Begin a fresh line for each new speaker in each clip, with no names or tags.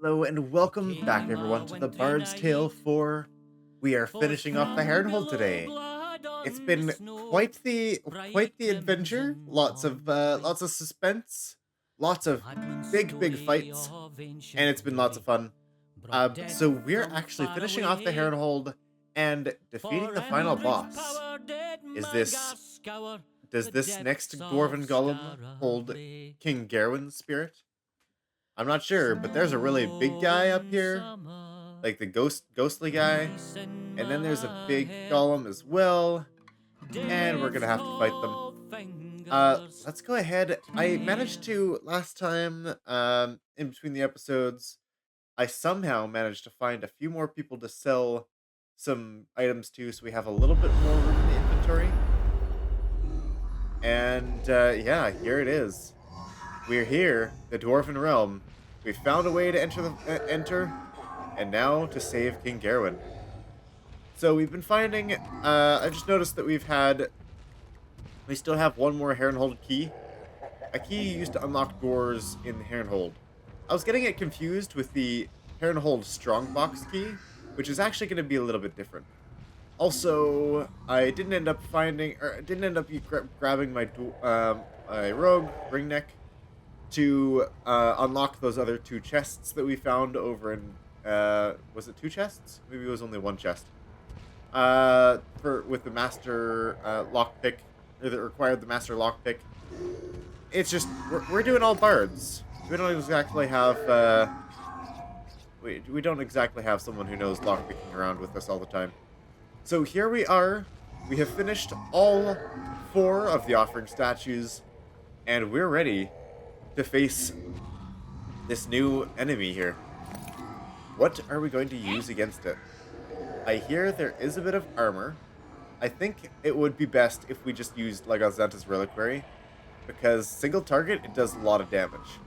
Hello and welcome back everyone to the Bard's Tale 4. We are finishing off the Haernhold today. It's been quite the adventure. Lots of suspense, lots of big fights, and it's been lots of fun. So we're actually finishing off the Haernhold and defeating the final boss. Is this does this next Dwarven Golem hold King Gaerwyn's spirit? I'm not sure, but there's a really big guy up here, like the ghostly guy, and then there's a big golem as well, and we're gonna have to fight them. Let's go ahead. I managed to last time, in between the episodes, I somehow managed to find a few more people to sell some items to, so we have a little bit more room in the inventory. And yeah, here it is. We're here, the Dwarven Realm. We found a way to enter, and now to save King Gaerwyn. So we've been finding. I just noticed that we still have one more Haernhold key, a key used to unlock doors in Haernhold. I was getting it confused with the Haernhold Strongbox key, which is actually going to be a little bit different. Also, I didn't end up grabbing my my rogue ringneck to unlock those other two chests that we found over in, was it two chests? Maybe it was only one chest. With the master lockpick, or that required the master lockpick. It's just, we're doing all bards. We don't exactly have, we don't exactly have someone who knows lockpicking around with us all the time. So here we are. We have finished all 4 of the offering statues, and we're ready to face this new enemy here. What are we going to use against it? I hear there is a bit of armor. I think it would be best if we just used Lagazanta's Reliquary, because single target, it does a lot of damage.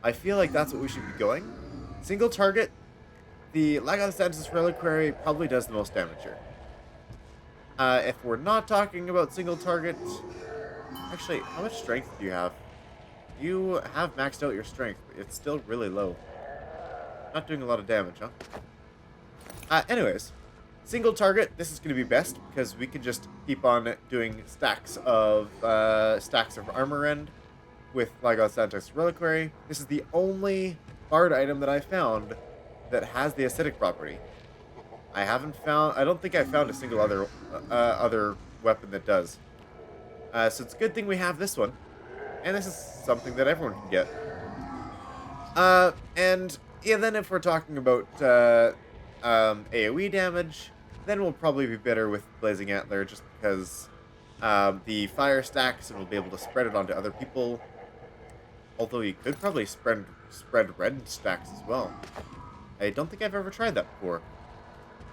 I feel like that's what we should be going. Single target, the Lagazanta's Reliquary probably does the most damage here. If we're not talking about single target, actually, how much strength do you have? You have maxed out your strength, but it's still really low. Not doing a lot of damage, huh? Anyways, single target, this is going to be best, because we can just keep on doing stacks of armor end with Lagazanta's Reliquary. This is the only bard item that I found that has the acidic property. I don't think I found a single other weapon that does. So it's a good thing we have this one. And this is something that everyone can get. And yeah, then if we're talking about AoE damage, then we'll probably be better with Blazing Antler, just because the fire stacks and we'll be able to spread it onto other people. Although you could probably spread red stacks as well. I don't think I've ever tried that before.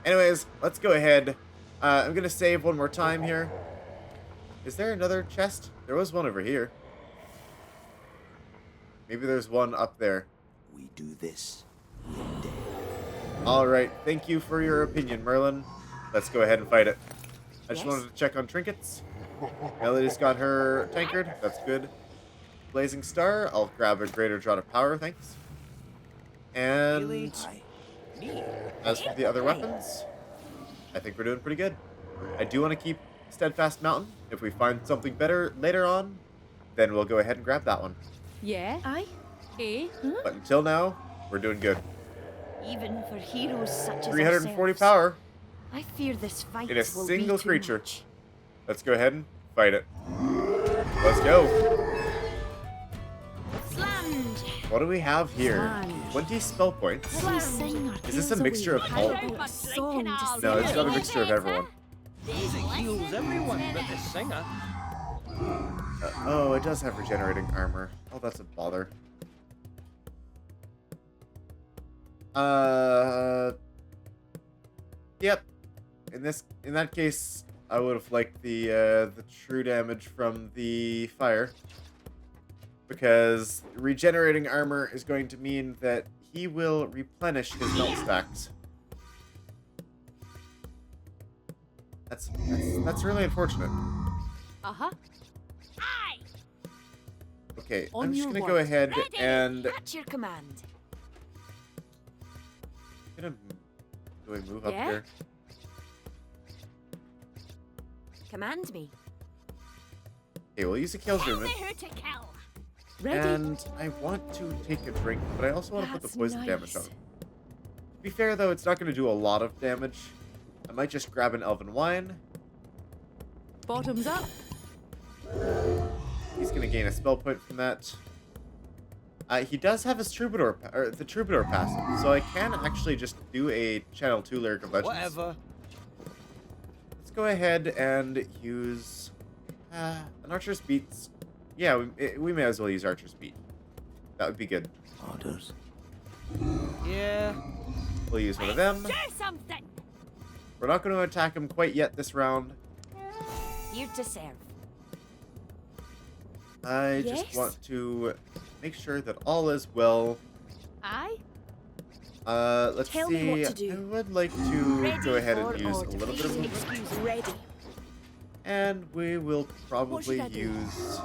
Anyways, let's go ahead. I'm going to save one more time here. Is there another chest? There was one over here. Maybe there's one up there.
We do this one day.
Alright, thank you for your opinion, Merlin. Let's go ahead and fight it. I just wanted to check on trinkets. Melody's got her tankard. That's good. Blazing Star. I'll grab a greater draught of power, thanks. And as for the other weapons, I think we're doing pretty good. I do want to keep Steadfast Mountain. If we find something better later on, then we'll go ahead and grab that one.
Yeah. Aye. Eh? Huh?
But until now, we're doing good.
Even for heroes such as
340
ourselves.
power
I fear this fight
in a
will
single
be too
creature.
much.
Let's go ahead and fight it. Let's go.
Slammed.
What do we have here?
Slammed.
20 spell points. Is this a mixture of all? No, it's not a mixture of everyone.
Music heals everyone but the singer.
Oh, it does have regenerating armor. Oh, that's a bother. Yep. In that case, I would have liked the true damage from the fire, because regenerating armor is going to mean that he will replenish his melt stacks. That's really unfortunate.
Uh-huh.
Okay,
On
I'm just
your
gonna go
word.
ahead
Ready.
and
At your command.
do I move up
Yeah?
here?
Command me.
Okay, we'll use a kills
Tell me
movement.
who to kill.
Ready.
And I want to take a drink, but I also want to put the
That's
poison damage on.
nice.
To be fair, though, it's not going to do a lot of damage. I might just grab an elven wine.
Bottoms up.
He's going to gain a spell point from that. He does have his troubadour, or the troubadour passive, so I can actually just do a channel 2 lyric of legends.
Whatever.
Let's go ahead and use an archer's beats. Yeah, we may as well use archer's beat. That would be good.
Orders.
Yeah.
We'll use one of them.
Do something.
We're not going to attack him quite yet this round.
Here to serve.
I
Yes?
just want to make sure that all is well.
Aye.
Let's
Tell
see.
me what to do.
I would like to
Ready
go ahead
for
and use
orders.
a little bit of movement.
Excuse ready.
And we will probably
should I do?
use...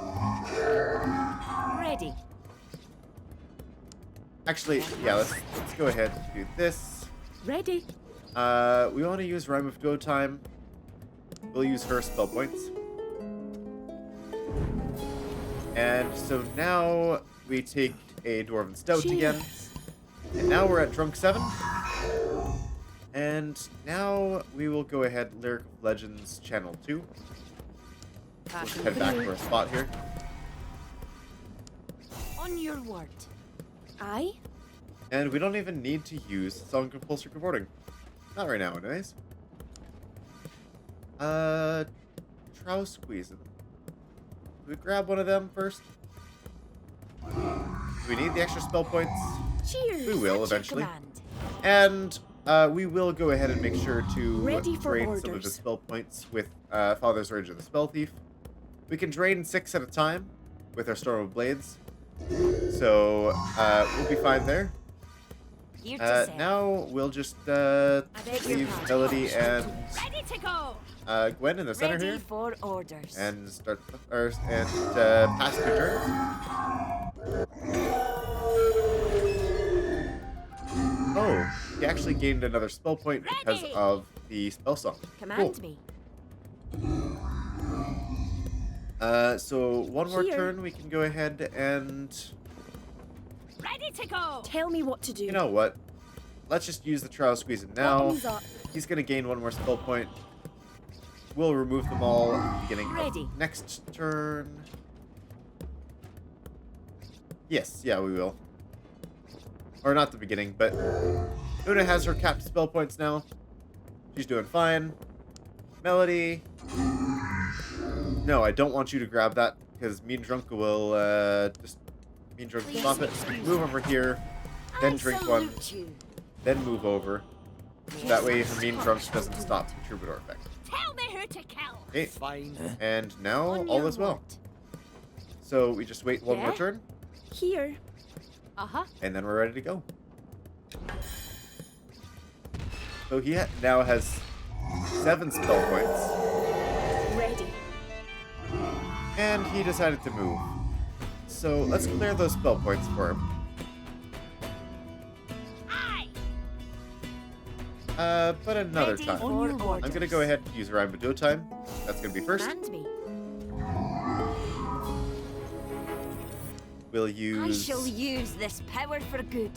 Ready.
Actually, yeah, let's go ahead and do this.
Ready.
We want to use Rhyme of Go Time. We'll use her spell points. And so now we take a Dwarven Stout again.
Cheers.
And now we're at Drunk 7. And now we will go ahead Lyric of Legends Channel 2.
Passing
Head back
through.
to our spot here.
On your word.
Aye.
And we don't even need to use Song of Compulsory Cavorting. Not right now, anyways. Trow Squeezing. Do we grab one of them first? Do we need the extra spell points?
Cheers.
We will
At your
eventually.
command.
And we will go ahead and make sure to
Ready for
drain some of the
orders.
spell points with Father's Rage of the Spell Thief. We can drain 6 at a time with our Storm of Blades. So we'll be fine there.
Here to serve.
Now we'll just
beg your
leave
pardon.
Melody and
Ready to go.
Gwen in the center
Ready
here.
for orders.
And start and pass your turn. Oh, he actually gained another spell point because
Ready.
of the spell song.
Command
Cool.
me.
So one more
Here.
turn, we can go ahead and
Ready to go.
Tell me what to do.
you know what? Let's just use the Trial Squeeze it now.
Bottoms up.
He's gonna gain one more spell point. We'll remove them all at the beginning
Ready.
of next turn. Yes, yeah, we will. Or not the beginning, but Una has her capped spell points now. She's doing fine. Melody. No, I don't want you to grab that because Mean Drunk will just Mean Drunk
Please
stop it.
excuse
Move over here, then
I
drink one,
salute you.
then move over. That way her Mean Drunk doesn't stop the Troubadour effect.
Tell me who to kill.
Okay,
Fine.
and now
On
all
your
is well.
word.
So we just wait one more
Yeah?
turn,
Here.
Uh-huh.
and then we're ready to go. So he now has 7 spell points,
Ready.
and he decided to move. So let's clear those spell points for him.
Aye.
But another
Ready
time.
for
On your word.
orders.
I'm gonna go ahead and use Rhyme of Go Time. That's gonna be first.
Command me.
We'll
I
use.
shall use this power for good.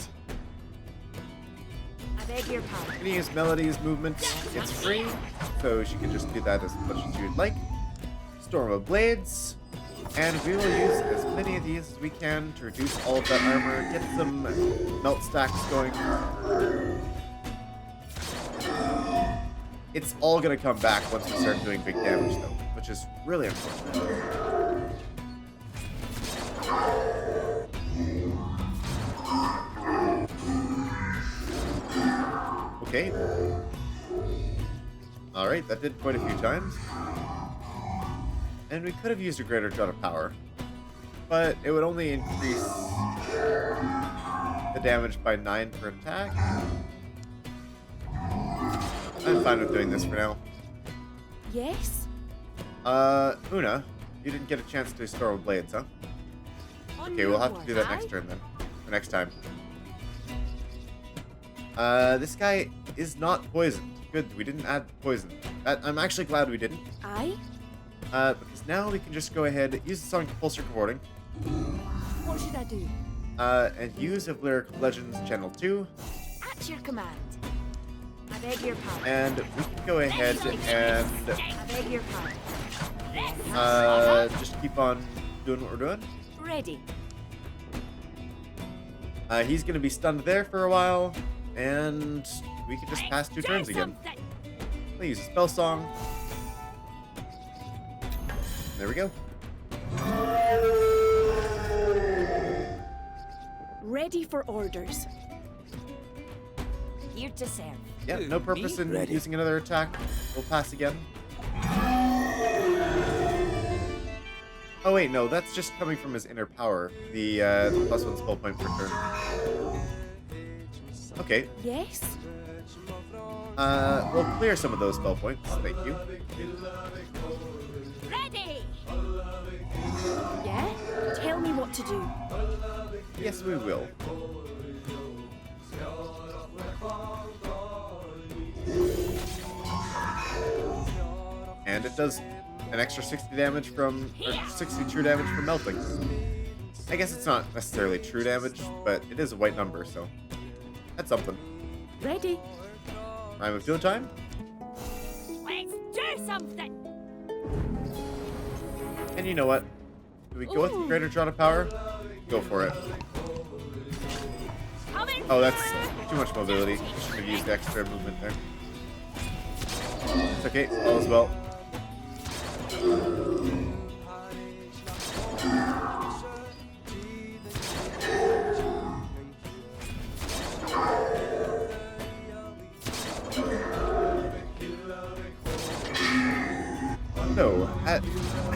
I beg your pardon.
I'm gonna use Melody's movement. It's free, so she can just do that as much as you'd like. Storm of Blades, and we will use as many of these as we can to reduce all of that armor, get some melt stacks going. It's all gonna come back once we start doing big damage, though, which is really unfortunate. Okay. Alright, that did quite a few times. And we could have used a greater Draught of Power, but it would only increase the damage by 9 per attack. I'm fine with doing this for now.
Yes.
Una, you didn't get a chance to Storm of Blades, huh? Okay, we'll have to do that next turn then. Or next time. This guy is not poisoned. Good, we didn't add poison. I'm actually glad we didn't.
I?
Because now we can just go ahead, use the Sonic Compulsory Recording,
What should I do?
and use of Lyric Legends Channel 2,
At your command. I beg your pardon.
and we can go ahead and
I beg your pardon.
just keep on doing what we're doing.
Ready.
He's going to be stunned there for a while, and we can just pass 2 turns again. Please, spell song. There we go.
Ready for orders.
Here to serve.
Yeah, no purpose in
Ready.
using another attack. We'll pass again. Oh wait, no, that's just coming from his inner power. The +1 spell point per turn. Okay,
Yes?
we'll clear some of those spell points. Thank you.
Ready.
Yeah? Tell me what to do.
Yes, we will. And it does an extra 60 damage from, or 60 true damage from melting. I guess it's not necessarily true damage, but it is a white number, so that's something.
Ready?
Rhyme of Duo time.
Let's do something.
And you know what? Do we go with the
Ooh.
greater draw to power? Go for it.
Coming
Oh, that's
through.
too much mobility. Shouldn't have used the extra movement there. It's okay, all is well. So, at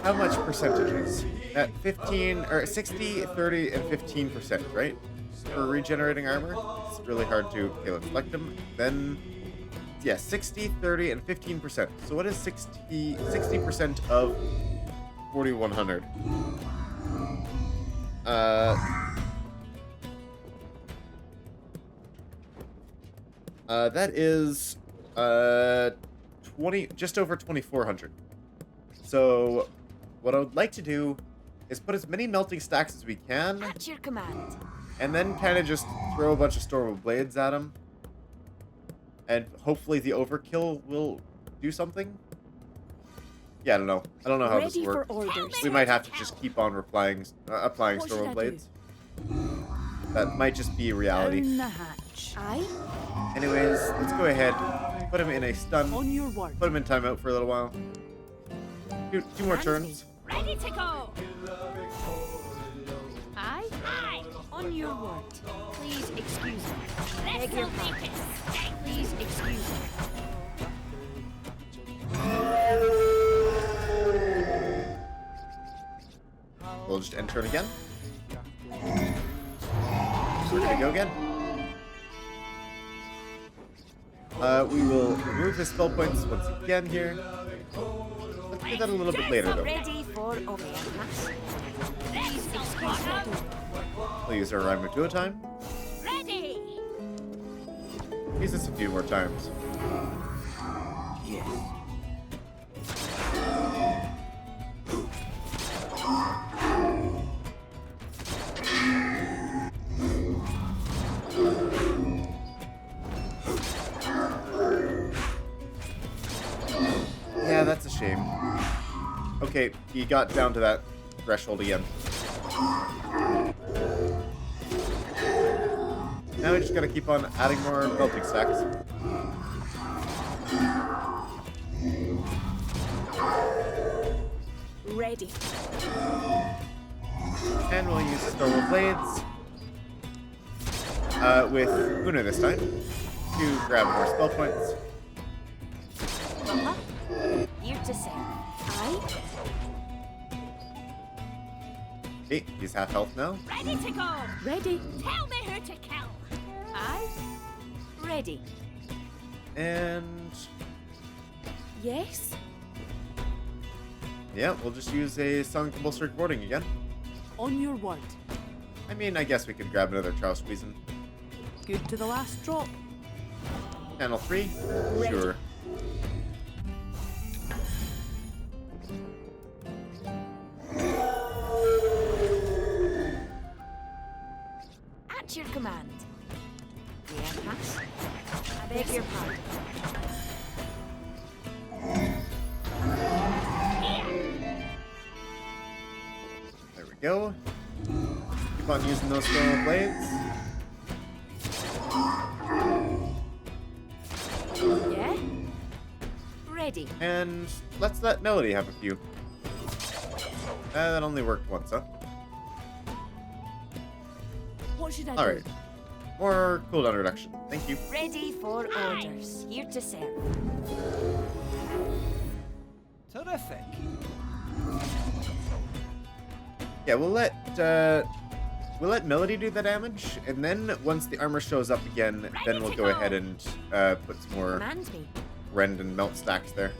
how much percentages? At 15, or 60, 30, and 15%, right? For regenerating armor. It's really hard to... Okay, let's select them. Then, yeah, 60, 30, and 15%. So what is 60% of 4,100? That is, just over 2,400. So, what I would like to do is put as many melting stacks as we can,
At your command.
and then kind of just throw a bunch of Stormable Blades at them. And hopefully the overkill will do something? Yeah, I don't know. I don't know how
Ready
this
for
works.
orders.
We might have to just keep on applying
What should I
Stormable
do?
Blades. That might just be reality.
Down the hatch.
I?
Anyways, let's go ahead, put him in a stun,
On your word.
put him in timeout for a little while. Two more turns.
Ready to go. Aye. Aye. On your word. Please excuse me. Beg your pardon. Please excuse me.
We'll just end turn again. We're gonna go again. We will remove his spell points once again here. Let's do that a little bit later though.
Ready for Omegas. Please excuse me.
We'll use our Rhyme of Duo time.
Ready.
Use this a few more times.
Yes.
Yeah, that's a shame. Okay, he got down to that threshold again. Now we just gotta keep on adding more melting stacks.
Ready.
And we'll use Stormable Blades. With Una this time. To grab more spell points.
Here to serve.
I?
Okay, he's half health now.
Ready to go.
Ready.
Tell me who to kill. Aye. Ready.
And
Yes?
yeah, we'll just use a Song Compulsory Recording again.
On your word.
I mean, I guess we could grab another Trow Squeezin.
Good to the last drop.
Channel 3?
Ready.
Sure.
At your command. Yeah, pass. I beg your pardon.
There we go. Keep on using those stone blades.
Yeah? Ready.
And let's let Melody have a few. That only worked once, huh?
What should I do?
Alright. More cooldown reduction. Thank you.
Ready for orders. Here to serve.
Terrific.
Yeah, we'll let Melody do the damage, and then once the armor shows up again, then we'll go ahead and put some more
Command me.
rend and melt stacks there.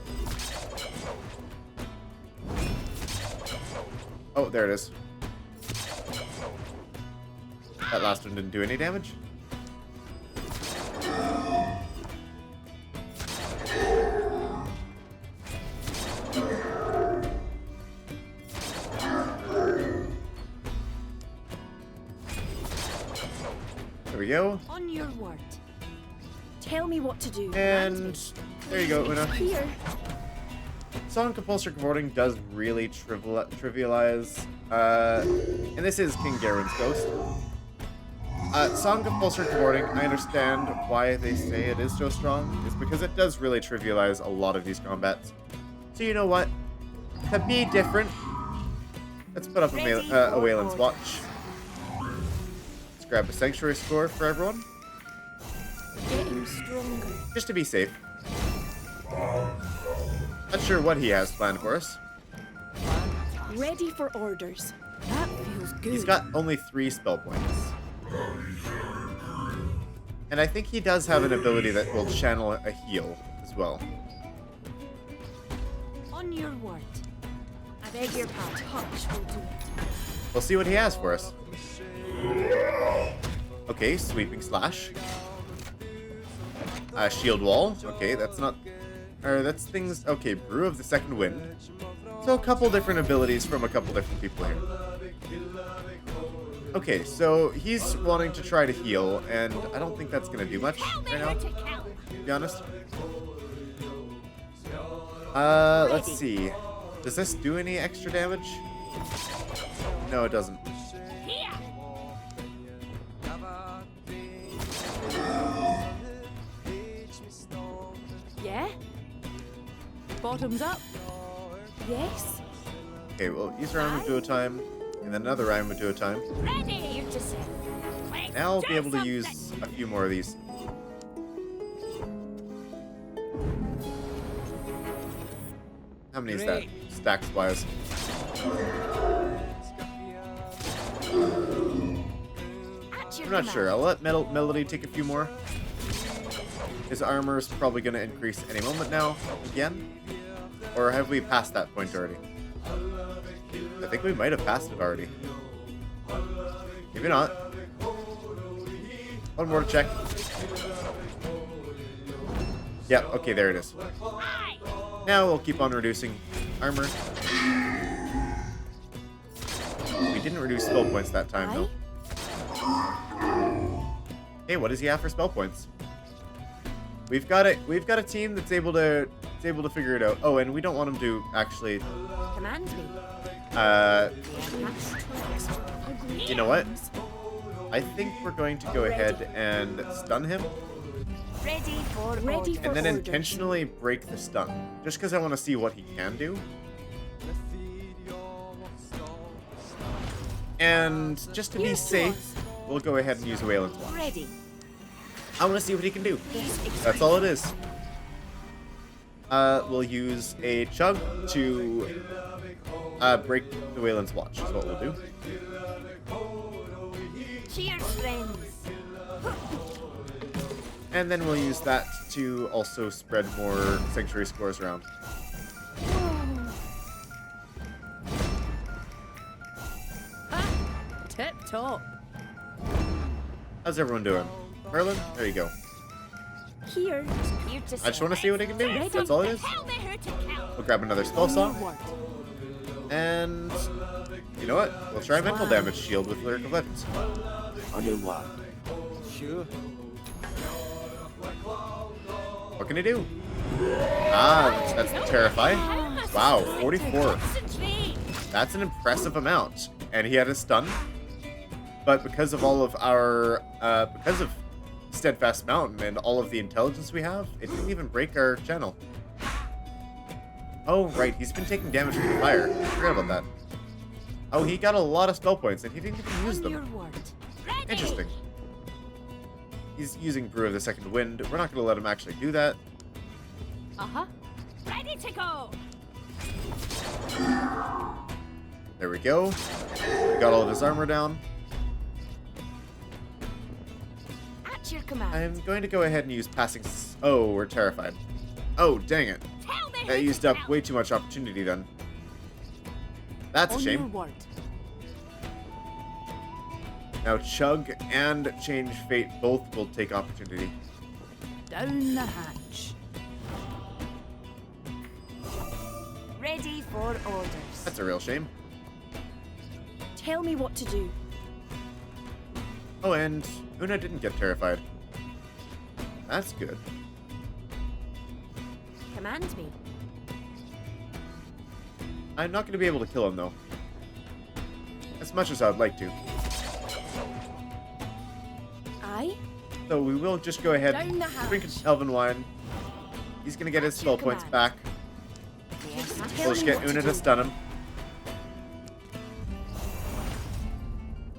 Oh, there it is. That last one didn't do any damage. There we go.
On your word.
Tell me what to do.
And there you go, Una.
Here.
Song Compulsory Converting does really trivialize, and this is King Gaerwyn's ghost. Song Compulsory Converting, I understand why they say it is so strong, is because it does really trivialize a lot of these combats. So you know what? To be different, let's put up a Wayland's Watch. Let's grab a Sanctuary score for everyone,
Getting stronger.
just to be safe. Not sure what he has planned for us.
Ready for orders. That feels good.
He's got only 3 spell points. And I think he does have an ability that will channel a heal as well.
On your word. I beg your pardon.
touch will do it.
We'll see what he has for us. Okay, Sweeping Slash. Shield Wall. Okay, that's not... Or that's things... Okay, Brew of the Second Wind. So a couple different abilities from a couple different people here. Okay, so he's wanting to try to heal, and I don't think that's going to do much right now, to be honest. Let's see. Does this do any extra damage? No, it doesn't.
Yeah? Bottoms up? Yes?
Okay, well, use Rhyme of Duo Time, and then another Rhyme of Duo Time.
Ready. Here to serve.
Now I'll be able to use a few more of these. How many is that? Stacks-wise.
At your
I'm not
command.
sure. I'll let Melody take a few more. His armor is probably going to increase any moment now, again. Or have we passed that point already? I think we might have passed it already. Maybe not. One more to check. Yeah, okay, there it is. Now we'll keep on reducing armor. We didn't reduce spell points that time, though. Hey, what does he have for spell points? We've got a team that's able to figure it out. Oh, and we don't want him to actually
Command me.
you know what? I think we're going to go ahead and stun him,
Ready for
Ready
orders.
for
and then
orders.
intentionally break the stun, just because I want to see what he can do. And just to be
Here's to
safe,
us.
we'll go ahead and use Wayland's Watch.
Ready.
I want to see what he can do.
Please
That's all it is. We'll use a chug to break the Wayland's Watch, is what we'll do.
Cheers, friends.
And then we'll use that to also spread more Sanctuary scores around.
Tipped. top.
How's everyone doing? Merlin, there you go.
Here.
Here to
I just want to see what I can do.
Ready?
That's all it is.
Tell me who to kill.
We'll grab another spell
On your
song.
word.
And you know what? We'll try mental damage shield with Lyric of Legends.
On your word.
Sure.
What can he do? Ah, that's Terrify. Wow, 44.
Concentrate.
That's an impressive amount. And he had a stun. But because of all of our, because of Steadfast Mountain and all of the intelligence we have, it didn't even break our channel. Oh, right, he's been taking damage from the fire. I forgot about that. Oh, he got a lot of spell points and he didn't even use
On your
them.
word.
Interesting. He's using Brew of the Second Wind. We're not going to let him actually do that.
Uh-huh. Ready to go.
There we go. We got all of his armor down.
At your command.
I'm going to go ahead and use passing... Oh, we're terrified. Oh, dang it.
Tell me
That
who
used
to
up
kill.
way too much opportunity then. That's a
On your
shame.
word.
Now Chug and Change Fate both will take opportunity.
Down the hatch.
Ready for orders.
That's a real shame.
Tell me what to do.
Oh, and Una didn't get terrified. That's good.
Command me.
I'm not going to be able to kill him, though. As much as I'd like to.
Aye.
So we will just go ahead
Down the hatch.
drink Elven Wine. He's going to get his
At your
spell points
command.
back.
Yes.
Tell
We'll just
me
get
what
Una
to
to
do.
stun him.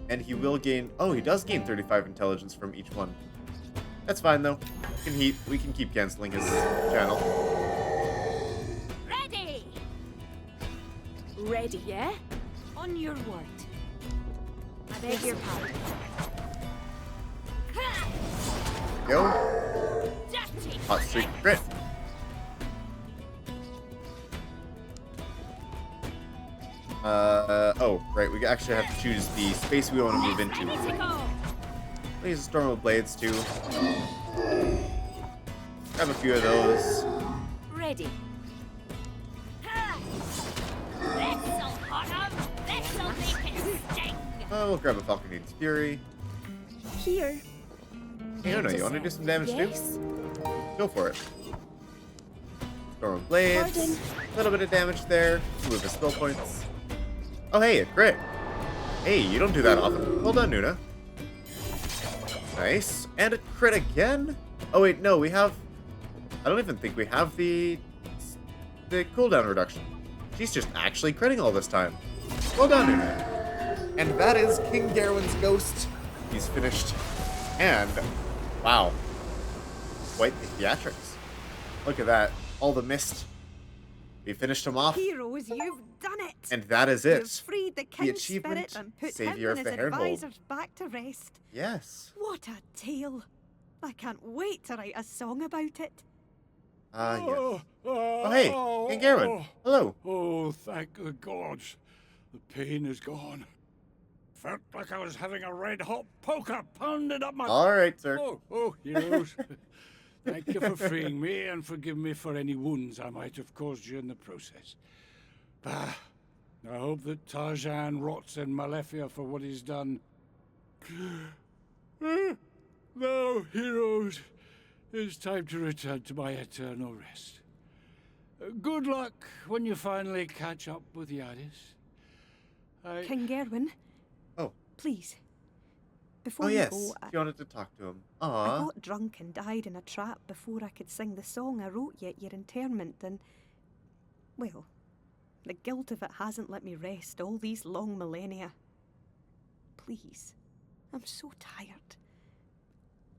And he will gain... Oh, he does gain 35 intelligence from each one. That's fine, though. We can keep canceling his channel.
Ready.
Ready, yeah?
On your word. I beg your pardon.
Go.
Dirty.
Hot streak crit. Oh, right, we actually have to choose the space we want to move into.
Ready to go.
Use a Storm of Blades, too. Grab a few of those.
Ready. This'll hurt 'em. This'll make it sting.
Oh, we'll grab a Falcone's Fury.
Here.
Hey, Una, you want to do some damage,
Yes.
too? Go for it. Storm of Blades.
Pardon.
A little bit of damage there. Move his spell points. Oh, hey, a crit. Hey, you don't do that often. Well done, Nuna. Nice. And a crit again? Oh, wait, no, we have... I don't even think we have the cooldown reduction. She's just actually critting all this time. Well done, Nuna. And that is King Gaerwyn's ghost. He's finished. And, wow. Quite the theatrics. Look at that. All the mist. We finished him off.
Heroes, you've done it!
And that is
You've
it.
freed the king's
achievement,
spirit and put
Savior
him and
of
his
the Haernhold.
advisors back to rest.
Yes.
What a tale! I can't wait to write a song about it.
Ah, yes. Oh, hey, King Gaerwyn. Hello.
Oh, thank the gods. The pain is gone. Felt like I was having a red-hot poker pounded up my...
All right, sir.
Oh, heroes. Thank you for freeing me and forgive me for any wounds I might have caused you in the process. Bah, I hope that Tarjan rots in Malefia for what he's done. Now, heroes, it's time to return to my eternal rest. Good luck when you finally catch up with Yaris.
King Gaerwyn,
Oh.
please. Before
Oh,
you
yes.
go,
You wanted to talk to him.
I
Aw.
got drunk and died in a trap before I could sing the song I wrote you at your interment, and, well, the guilt of it hasn't let me rest all these long millennia. Please, I'm so tired.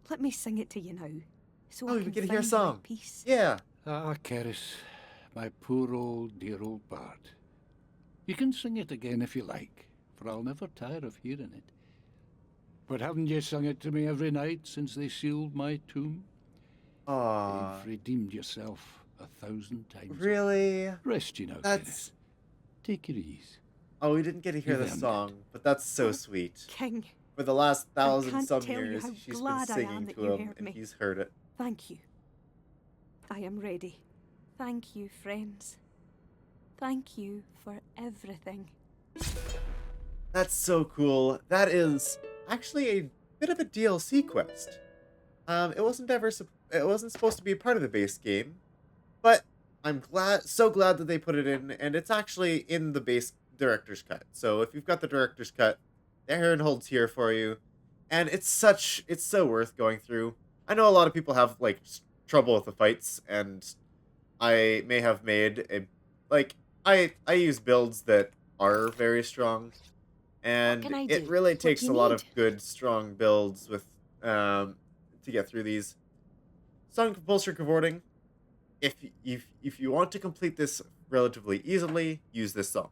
Let me sing it to you now, so
Oh,
I
we
can
can
find
hear a
my
song.
peace.
Yeah.
Ah, Keris, my poor old, dear old bard. You can sing it again if you like, for I'll never tire of hearing it. But haven't you sung it to me every night since they sealed my tomb?
Aw.
You've redeemed yourself 1,000 times.
Really?
Rest you now,
That's...
Keris. Take your ease.
Oh, we didn't get to hear
You've
the
earned
song, but that's so sweet.
King,
For the last
I
1,000
can't
some
tell you
years,
how
she's been
glad I am
singing
that
to
you
him,
heard
and
me.
he's heard it.
Thank you. I am ready. Thank you, friends. Thank you for everything.
That's so cool. That is actually a bit of a DLC quest. It wasn't it wasn't supposed to be a part of the base game, but I'm so glad that they put it in, and it's actually in the base director's cut. So if you've got the director's cut, the Haernhold's here for you, and it's so worth going through. I know a lot of people have like trouble with the fights, and I may have made a like I use builds that are very strong,
What can
and
I
it
do?
really
What do
takes
you
a lot
need?
of good strong builds with to get through these. Song compulsory cavorting. If you want to complete this relatively easily, use this song.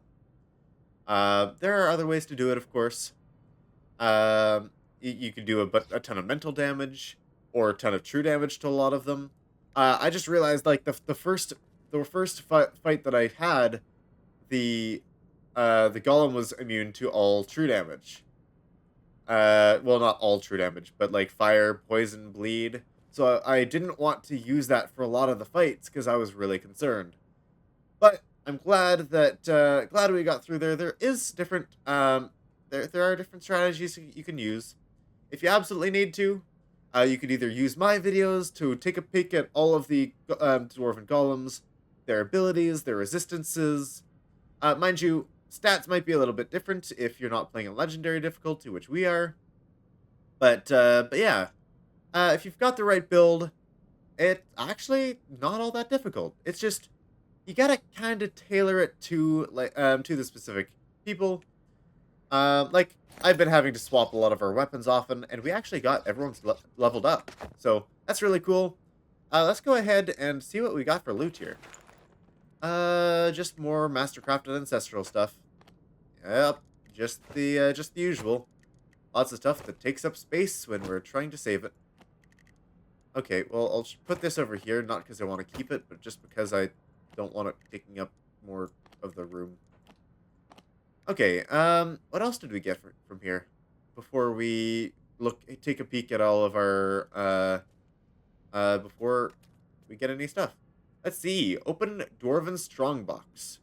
There are other ways to do it, of course. You can do a ton of mental damage or a ton of true damage to a lot of them. I just realized like the first fight that I had, the golem was immune to all true damage. Well, not all true damage, but like fire, poison, bleed. So I didn't want to use that for a lot of the fights because I was really concerned. But I'm glad that glad we got through there. There is different there are different strategies you can use. If you absolutely need to, you could either use my videos to take a peek at all of the dwarven golems, their abilities, their resistances. Mind you, stats might be a little bit different if you're not playing a legendary difficulty, which we are. But yeah, if you've got the right build, it's actually not all that difficult. It's just you gotta kind of tailor it to the specific people. Like I've been having to swap a lot of our weapons often, and we actually got everyone's leveled up, so that's really cool. Let's go ahead and see what we got for loot here. Just more mastercrafted ancestral stuff. Yep, just the usual. Lots of stuff that takes up space when we're trying to save it. Okay, well, I'll put this over here, not because I want to keep it, but just because I don't want it taking up more of the room. Okay, what else did we get from here? Before we take a peek at all of our, before we get any stuff. Let's see, open Dwarven Strongbox.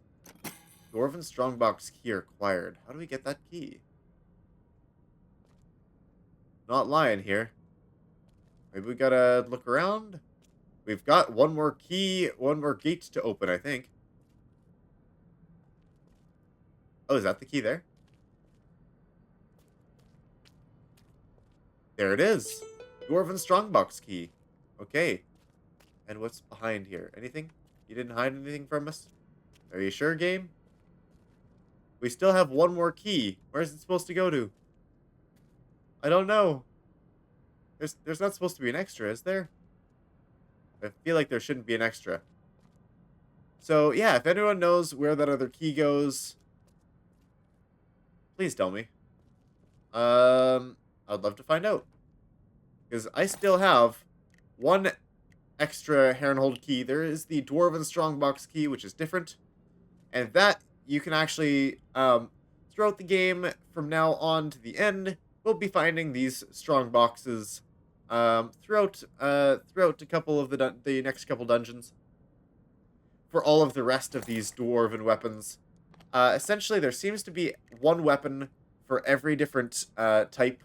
Dwarven Strongbox key acquired. How do we get that key? Not lying here. Maybe we gotta look around. We've got one more key, one more gate to open, I think. Oh, is that the key there? There it is. Dwarven Strongbox key. Okay. And what's behind here? Anything? You didn't hide anything from us? Are you sure, game? We still have one more key. Where's it supposed to go to? I don't know. There's not supposed to be an extra, is there? I feel like there shouldn't be an extra. So, yeah, if anyone knows where that other key goes, please tell me. I'd love to find out. Because I still have one extra Haernhold key. There is the Dwarven Strongbox key, which is different. And that, you can actually, throughout the game, from now on to the end, we'll be finding these strong boxes throughout a couple of the next couple dungeons. For all of the rest of these dwarven weapons, essentially there seems to be one weapon for every different type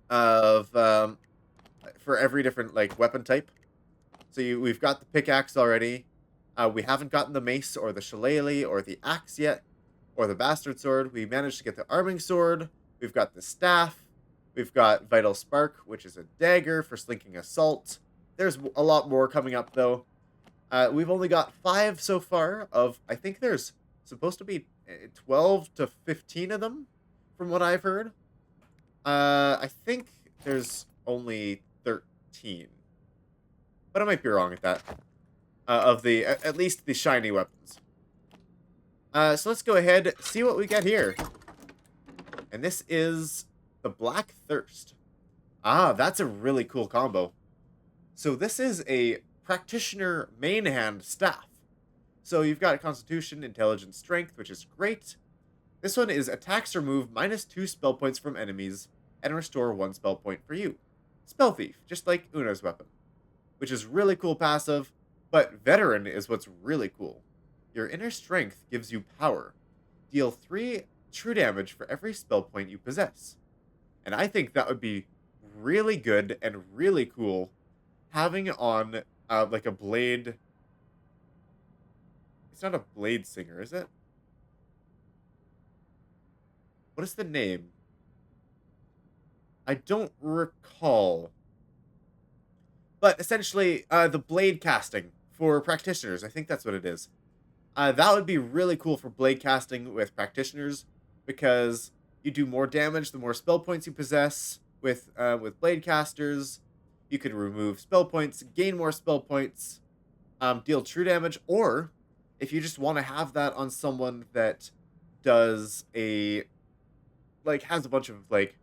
of for every different like weapon type. So we've got the pickaxe already. We haven't gotten the mace or the shillelagh or the axe yet, or the bastard sword. We managed to get the arming sword. We've got the staff. We've got Vital Spark, which is a dagger for slinking assault. There's a lot more coming up, though. We've only got 5 so far of, I think there's supposed to be 12 to 15 of them, from what I've heard. I think there's only 13. But I might be wrong at that. Of the, at least the shiny weapons. So let's go ahead, see what we get here. And this is the Black Thirst. Ah, that's a really cool combo. So this is a practitioner main hand staff. So you've got Constitution, Intelligence, Strength, which is great. This one is attacks remove -2 spell points from enemies and restore 1 spell point for you. Spell Thief, just like Una's weapon, which is really cool passive, but Veteran is what's really cool. Your inner strength gives you power. Deal 3 true damage for every spell point you possess. And I think that would be really good and really cool having on like a blade. It's not a blade singer, is it? What is the name? I don't recall. But essentially, the blade casting for practitioners. I think that's what it is. That would be really cool for blade casting with practitioners, because you do more damage the more spell points you possess. With blade casters, you could remove spell points, gain more spell points, deal true damage, or if you just want to have that on someone that does has a bunch of weapon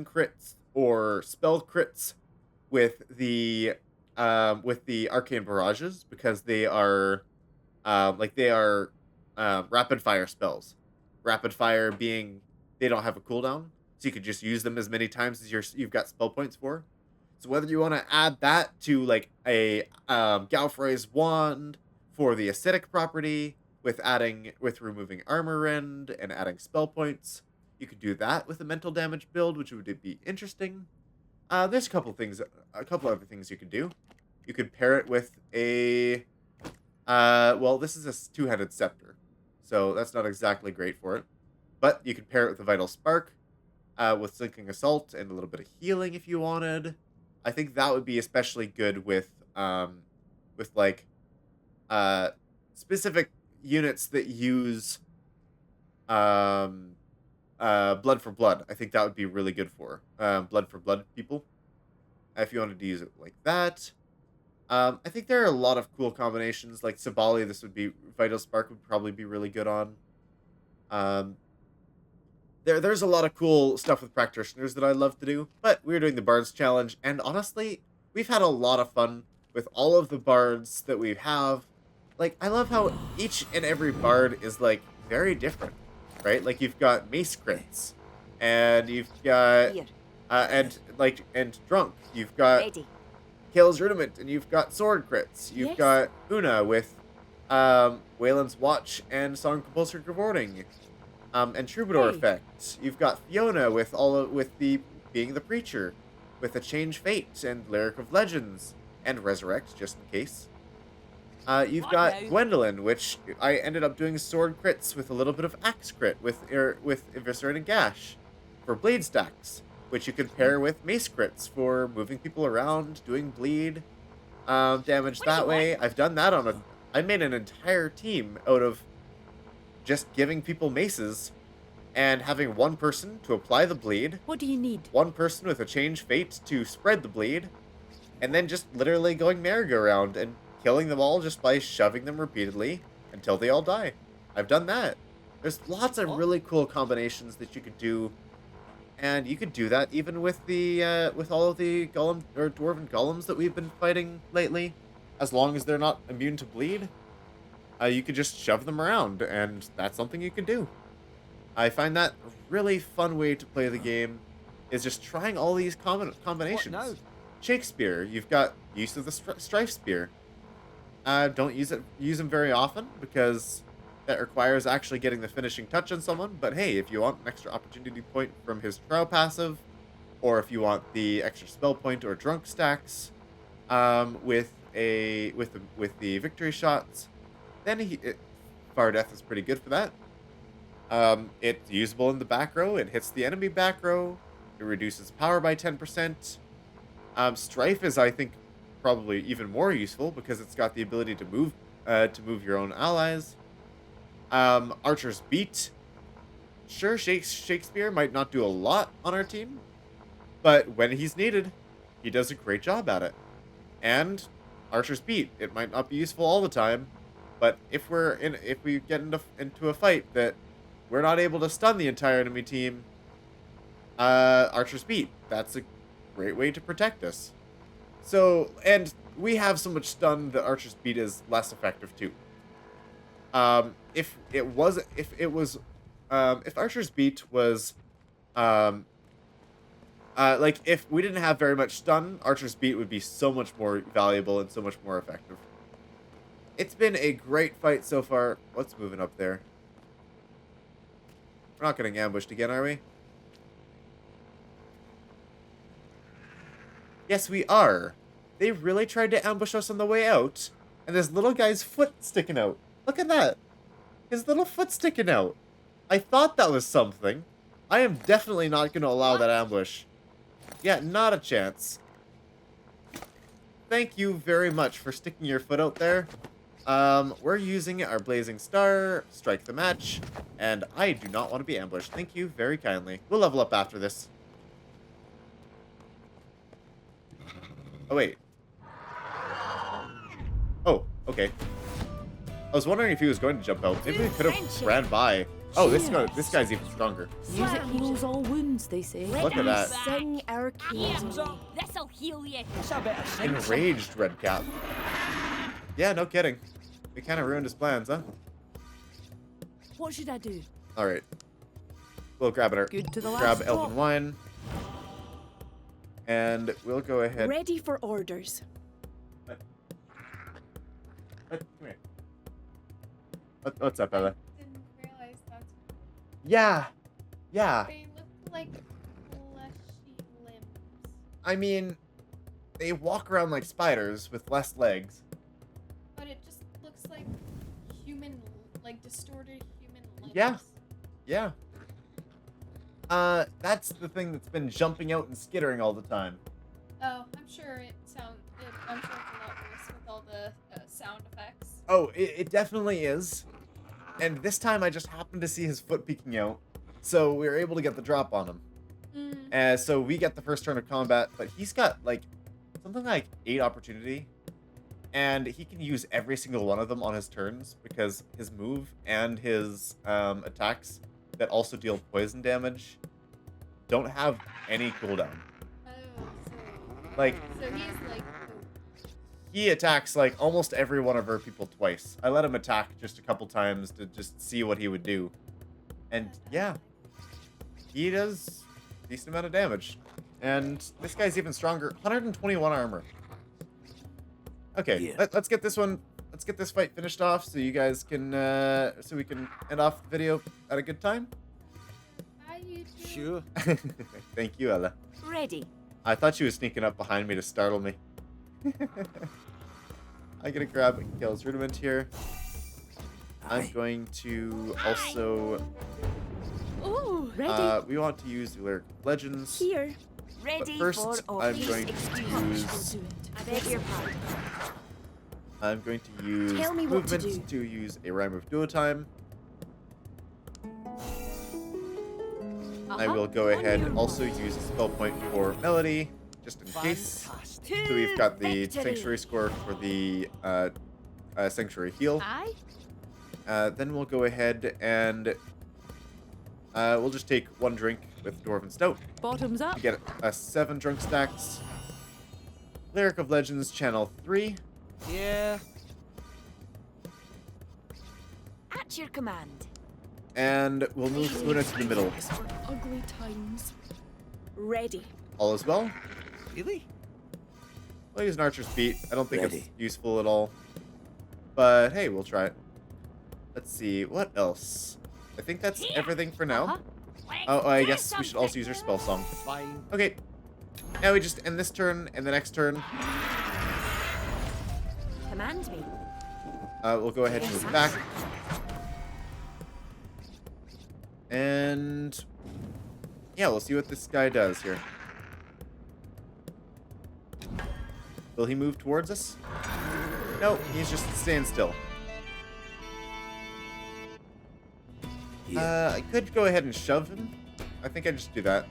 crits or spell crits with the arcane barrages, because they are rapid fire spells. Rapid fire being they don't have a cooldown, so you could just use them as many times as you've got spell points for. So whether you want to add that to like a Gaerwyn's wand for the acidic property, with removing armor rend and adding spell points, you could do that with a mental damage build, which would be interesting. There's a couple other things you could do. You could pair it with a this is a two-headed scepter, so that's not exactly great for it. But you could pair it with a vital spark, with sinking assault and a little bit of healing if you wanted. I think that would be especially good with specific units that use blood for blood. I think that would be really good for blood for blood people, if you wanted to use it like that. I think there are a lot of cool combinations. Like Sabali, this would be Vital Spark would probably be really good on. There's a lot of cool stuff with practitioners that I love to do, but we're doing the Bards challenge, and honestly, we've had a lot of fun with all of the Bards that we have. Like, I love how each and every Bard is like very different, right? Like, you've got mace crits, and you've got and drunk. You've got
Ready.
Kale's Rudiment, and you've got sword crits. You've got Una with Wayland's Watch and Song Compulsory Rewarding, and Troubadour effect. You've got Fiona with being the preacher, with a Change Fate and Lyric of Legends, and Resurrect just in case. You've got Gwendolyn, which I ended up doing sword crits with a little bit of axe crit with Eviscerating Gash for blade stacks, which you can pair with mace crits for moving people around, doing bleed damage that way. I've done that I made an entire team out of just giving people maces and having one person to apply the bleed.
What do you need?
One person with a Change Fate to spread the bleed, and then just literally going merry-go-round and killing them all just by shoving them repeatedly until they all die. I've done that. There's lots of really cool combinations that you could do, and you could do that even with all of the golem or dwarven golems that we've been fighting lately. As long as they're not immune to bleed, you could just shove them around, and that's something you can do. I find that a really fun way to play the game is just trying all these combinations.
What? No.
Shakespeare, you've got use of the Strife Spear. Don't use them very often, because that requires actually getting the finishing touch on someone. But hey, if you want an extra opportunity point from his trial passive, or if you want the extra spell point or drunk stacks, with the victory shots, then Fire Death is pretty good for that. It's usable in the back row. It hits the enemy back row. It reduces power by 10%. Strife is, I think, probably even more useful because it's got the ability to move your own allies. Archer's Beat. Sure, Shakespeare might not do a lot on our team, but when he's needed, he does a great job at it. And Archer's Beat, it might not be useful all the time, but if we get into a fight that we're not able to stun the entire enemy team, Archer's Beat, that's a great way to protect us. So, and we have so much stun that Archer's Beat is less effective too. if Archer's Beat was, like, if we didn't have very much stun, Archer's Beat would be so much more valuable and so much more effective. It's been a great fight so far. What's moving up there? We're not getting ambushed again, are we? Yes, we are. They really tried to ambush us on the way out, and this little guy's foot sticking out. Look at that. His little foot sticking out. I thought that was something. I am definitely not going to allow that ambush. Yeah, not a chance. Thank you very much for sticking your foot out there. We're using our Blazing Star, strike the match, and I do not want to be ambushed. Thank you very kindly. We'll level up after this. Oh, wait. Oh, okay. I was wondering if he was going to jump out. Maybe we could have ran by. Oh, this guy's even stronger.
Music heals all wounds, they say.
Look at that.
Sing our caves away.
This'll heal you.
It's a bit of sing.
Enraged Red Cap. Yeah, no kidding. We kind of ruined his plans, huh?
What should I do?
All right. We'll grab it.
Good to the last
Grab
drop.
Elven Wine. And we'll go ahead.
Ready for orders.
Come here. What's up, Ella?
Didn't realize that's.
Yeah. Yeah.
They look like fleshy limbs.
I mean, they walk around like spiders with less legs.
But it just looks like human, like distorted human limbs.
Yeah. Yeah. That's the thing that's been jumping out and skittering all the time.
Oh, I'm sure I'm sure it's a lot worse with all the sound effects.
Oh, it definitely is. And this time I just happened to see his foot peeking out, so we were able to get the drop on him. So we get the first turn of combat, but he's got like something like 8 opportunity, and he can use every single one of them on his turns because his move and his attacks that also deal poison damage don't have any cooldown.
Oh,
Like,
so he's like.
he attacks like almost every one of our people twice. I let him attack just a couple times to just see what he would do. And yeah, he does a decent amount of damage. And this guy's even stronger. 121 armor. Okay,
Yeah.
let's get this one. Let's get this fight finished off so you guys can, so we can end off the video at a good time.
Hi, you two.
Sure.
Thank you, Ella.
Ready.
I thought she was sneaking up behind me to startle me. I'm gonna grab Gale's Rudiment here. I'm going to also...
Oh, ready.
we want to use the Lyric Legends.
Here.
Ready
first,
for all.
I'm
Please
going to
excuse
I'll
use...
do it.
I beg your pardon.
I'm going to use
Tell me what to
movement
do.
to use a Rhyme of Duotime. I will go ahead and also use a spell point for Melody, just in case.
Fantastic.
So we've got the
Victory.
Sanctuary score for the Sanctuary heal.
Aye.
Then we'll go ahead and we'll just take 1 drink with Dwarven Stout.
Bottoms up.
We get 7 drunk stacks. Lyric of Legends, Channel 3.
Yeah.
At your command.
And we'll move Luna to the middle.
Thanks for ugly times. Ready.
All is well.
Really?
We'll use an Archer's Beat. I don't think it's
Ready.
useful at all. But hey, we'll try it. Let's see, what else? I think that's everything for now. Oh, I guess we should also use our spell song.
Fine.
Okay. Now we just end this turn and the next turn.
Command me.
We'll go ahead and move back. And yeah, we'll see what this guy does here. Will he move towards us? No, he's just staying still.
Yeah.
I could go ahead and shove him. I think I just do that.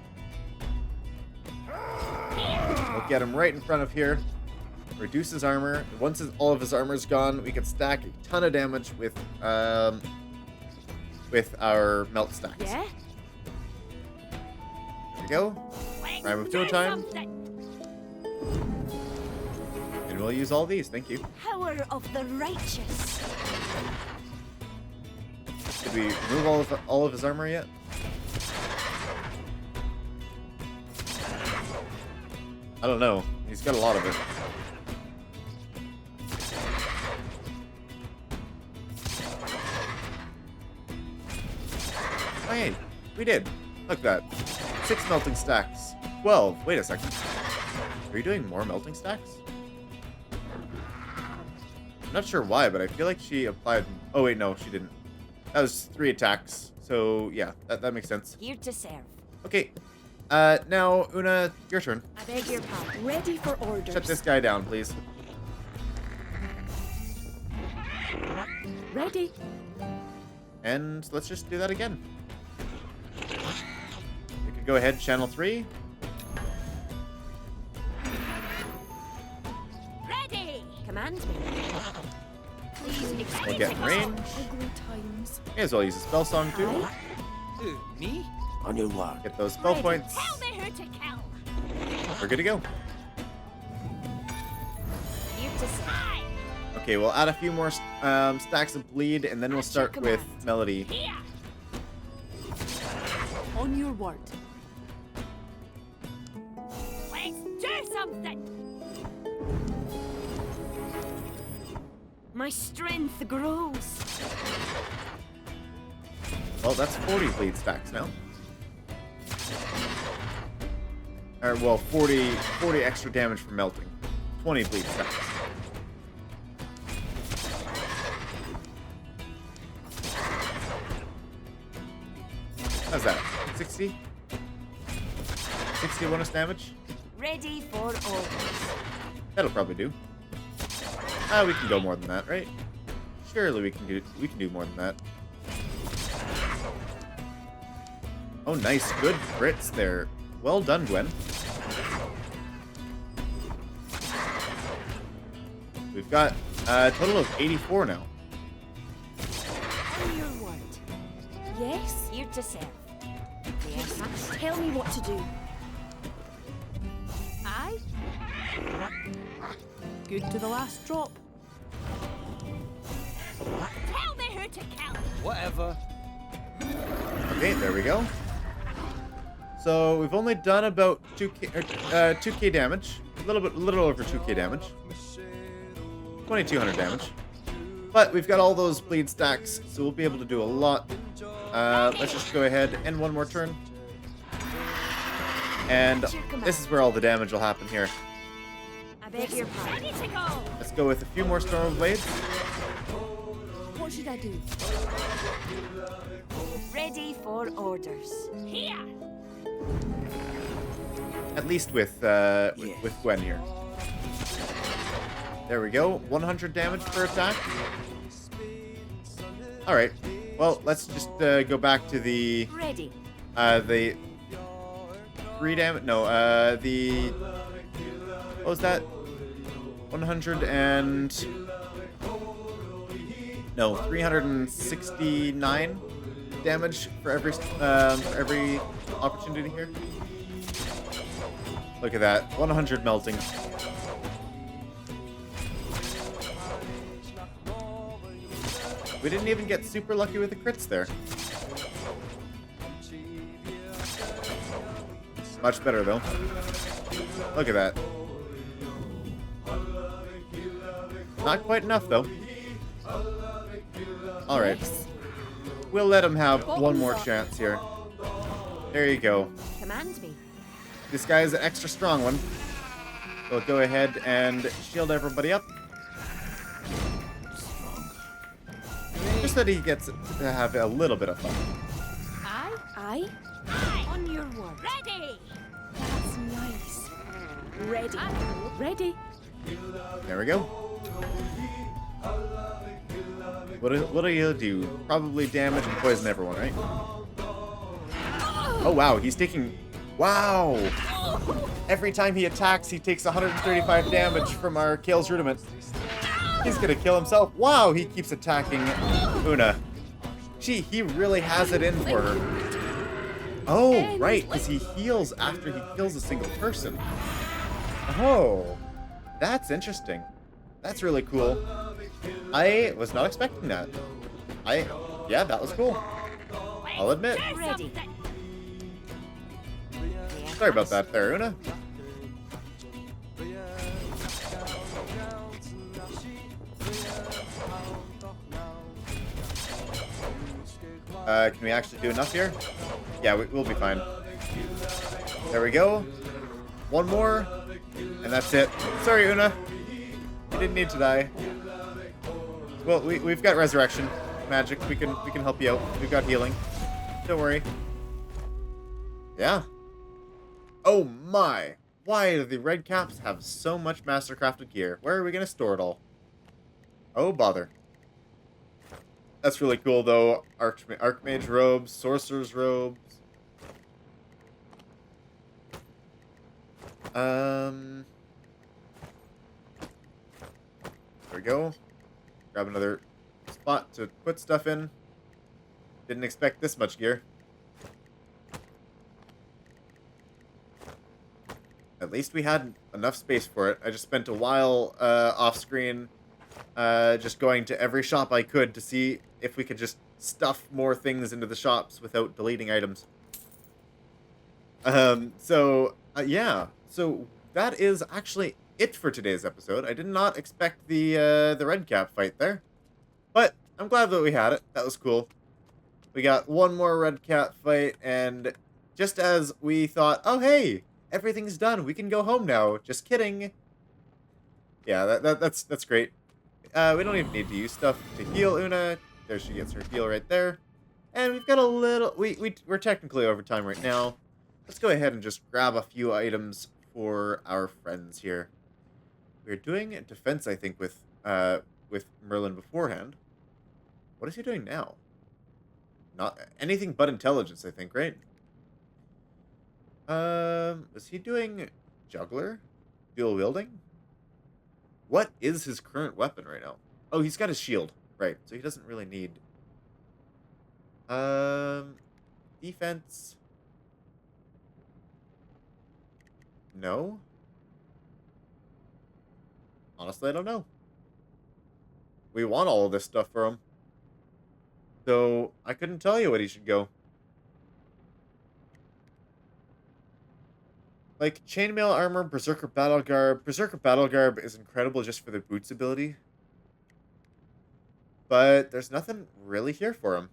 We'll get him right in front of here. Reduce his armor. Once all of his armor's gone, we can stack a ton of damage with our melt stacks.
Yeah.
There we go. Rhyme of Duotime. And we'll use all these. Thank you.
Power of the righteous.
Did we remove all of his armor yet? I don't know. He's got a lot of it. Oh, hey, we did. Look at that. 6 melting stacks. 12. Wait a second. Are you doing more melting stacks? I'm not sure why, but I feel like she applied... Oh, wait, no, she didn't. That was 3 attacks. So, yeah, that makes sense.
Here to serve.
Okay. Now, Una, your turn.
I beg your pardon.
Ready for orders.
Shut this guy down, please.
Ready.
And let's just do that again. We could go ahead, channel 3.
Ready. Command me. Please excuse
We'll get in range.
Ugly times.
May as well use a spell song, too.
Who, me?
On your mark.
Get those spell points.
Tell me who to kill.
We're good to go.
Here to serve.
Okay, we'll add a few more stacks of bleed, and then we'll start with Melody.
Here.
On your word.
Let's do something. My strength grows.
Well, that's 40 bleed stacks now. Or, well, 40 extra damage from melting. 20 bleed stacks. How's that? 60? 60 bonus damage?
Ready for orders.
That'll probably do. We can go more than that, right? Surely we can do more than that. Oh, nice. Good crits there. Well done, Gwen. We've got a total of 84 now.
On your word.
Yes.
Here to serve. Yes, master.
Tell me what to do.
Aye.
Good to the last drop.
Tell me who to kill.
Whatever.
Okay, there we go. So we've only done about 2k damage, a little over 2k damage, 2200 damage. But we've got all those bleed stacks, so we'll be able to do a lot. Let's just go ahead and one more turn. And this is where all the damage will happen here.
I beg your pardon. Ready to go.
Let's go with a few more Storm Blades.
What should I do?
Ready for orders. Here.
At least with Gwen here. There we go. 100 damage per attack. All right. Well, let's just go back to the
Ready.
3 damage. No, the what was that? 100 and no, 369 damage for every opportunity here. Look at that, 100 melting. We didn't even get super lucky with the crits there. Much better though. Look at that. Not quite enough though. Alright. We'll let him have one more chance here. There you go.
Command me.
This guy is an extra strong one. We'll go ahead and shield everybody up. Just that he gets to have a little bit of fun.
Aye.
On your word. Ready.
That's nice. Ready. Ready.
There we go. What do you do? Probably damage and poison everyone, right? Oh wow, he's taking... Wow! Every time he attacks, he takes 135 damage from our Kale's Rudiment. He's gonna kill himself. Wow, he keeps attacking Una. Gee, he really has it in for her. Oh, right, because he heals after he kills a single person. Oh, that's interesting. That's really cool. I was not expecting that. Yeah, that was cool. I'll admit.
Ready.
Sorry about that there, Una. Can we actually do enough here? Yeah, we'll be fine. There we go. One more, and that's it. Sorry, Una. You didn't need to die. Well, we've got resurrection magic. We can help you out. We've got healing. Don't worry. Yeah. Oh my! Why do the red caps have so much mastercrafted gear? Where are we gonna store it all? Oh bother. That's really cool though. Archmage robes, sorcerer's robes. There we go. Grab another spot to put stuff in. Didn't expect this much gear. At least we had enough space for it. I just spent a while off screen just going to every shop I could to see if we could just stuff more things into the shops without deleting items. Yeah. So that is actually it for today's episode. I did not expect the red cap fight there, but I'm glad that we had it. That was cool. We got one more red cap fight, and just as we thought, oh hey, everything's done, we can go home now. Just kidding. Yeah, that's great. We don't even need to use stuff to heal Una. There she gets her heal right there. And we've got a little... We're technically over time right now. Let's go ahead and just grab a few items for our friends here. We're doing defense, I think, with Merlin beforehand. What is he doing now? Not anything but intelligence, I think, right? Is he doing juggler? Dual wielding? What is his current weapon right now? Oh, he's got his shield. Right, so he doesn't really need... Defense... No? Honestly, I don't know. We want all of this stuff for him. So, I couldn't tell you what he should go. Like, chainmail armor, berserker battle garb. Berserker battle garb is incredible just for the boots ability. But there's nothing really here for him.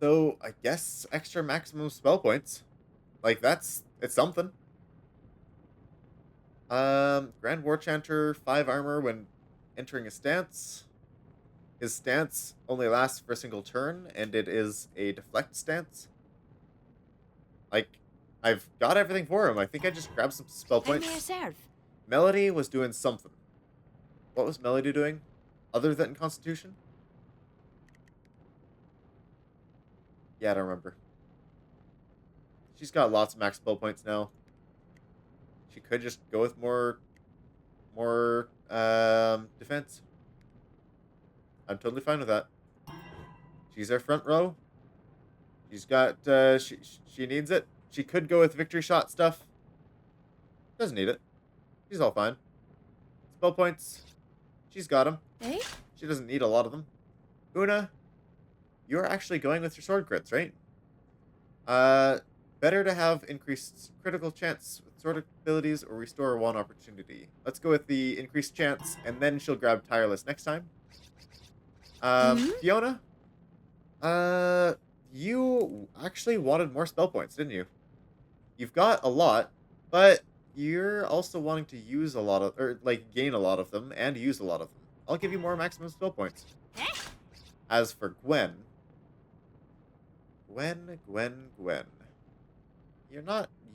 So, I guess extra maximum spell points. Like, it's something. Grand War Chanter, 5 armor when entering a stance. His stance only lasts for a single turn, and it is a deflect stance. Like, I've got everything for him. I think I just grabbed some spell
How may I
points.
serve?
Melody was doing something. What was Melody doing? Other than Constitution? Yeah, I don't remember. She's got lots of max spell points now. She could just go with more defense. I'm totally fine with that. She's our front row. She's got, she needs it. She could go with victory shot stuff. Doesn't need it. She's all fine. Spell points. She's got them.
Eh?
She doesn't need a lot of them. Una, you're actually going with your sword crits, right? Better to have increased critical chance with sword abilities or restore one opportunity. Let's go with the increased chance, and then she'll grab tireless next time. Fiona, you actually wanted more spell points, didn't you? You've got a lot, but you're also wanting to use a lot of, or like gain a lot of them and use a lot of them. I'll give you more maximum spell points. As for Gwen,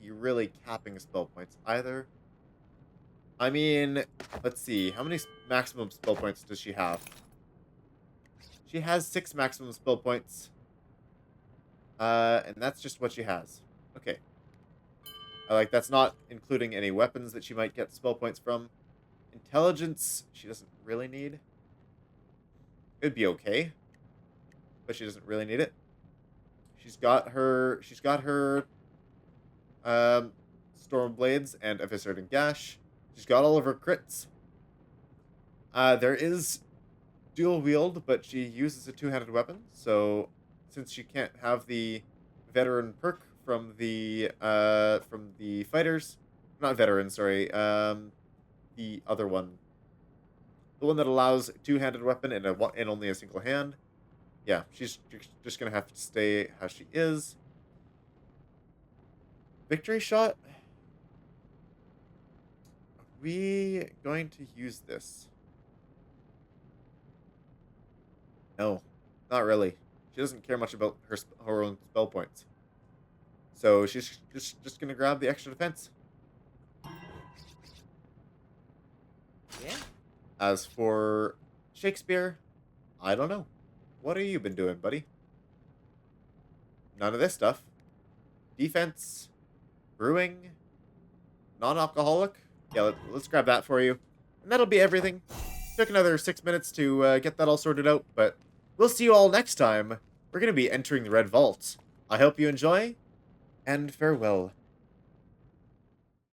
you're really capping spell points either. I mean, let's see, how many maximum spell points does she have? She has 6 maximum spell points. And that's just what she has. Okay. Like, that's not including any weapons that she might get spell points from. Intelligence, she doesn't really need. It'd be okay. But she doesn't really need it. She's got her Storm Blades and Eviscerating Gash. She's got all of her crits. There is dual wield, but she uses a two-handed weapon. So since she can't have the veteran perk from the fighters, not veteran, sorry, the other one, the one that allows two-handed weapon in only a single hand. Yeah, she's just gonna have to stay how she is. Victory shot. Are we going to use this? No, not really. She doesn't care much about her own spell points. So she's just gonna grab the extra defense.
Yeah?
As for Shakespeare, I don't know. What have you been doing, buddy? None of this stuff. Defense, brewing, non-alcoholic. Yeah, let's grab that for you. And that'll be everything. Took another 6 minutes to get that all sorted out, but we'll see you all next time. We're going to be entering the Red Vault. I hope you enjoy, and farewell.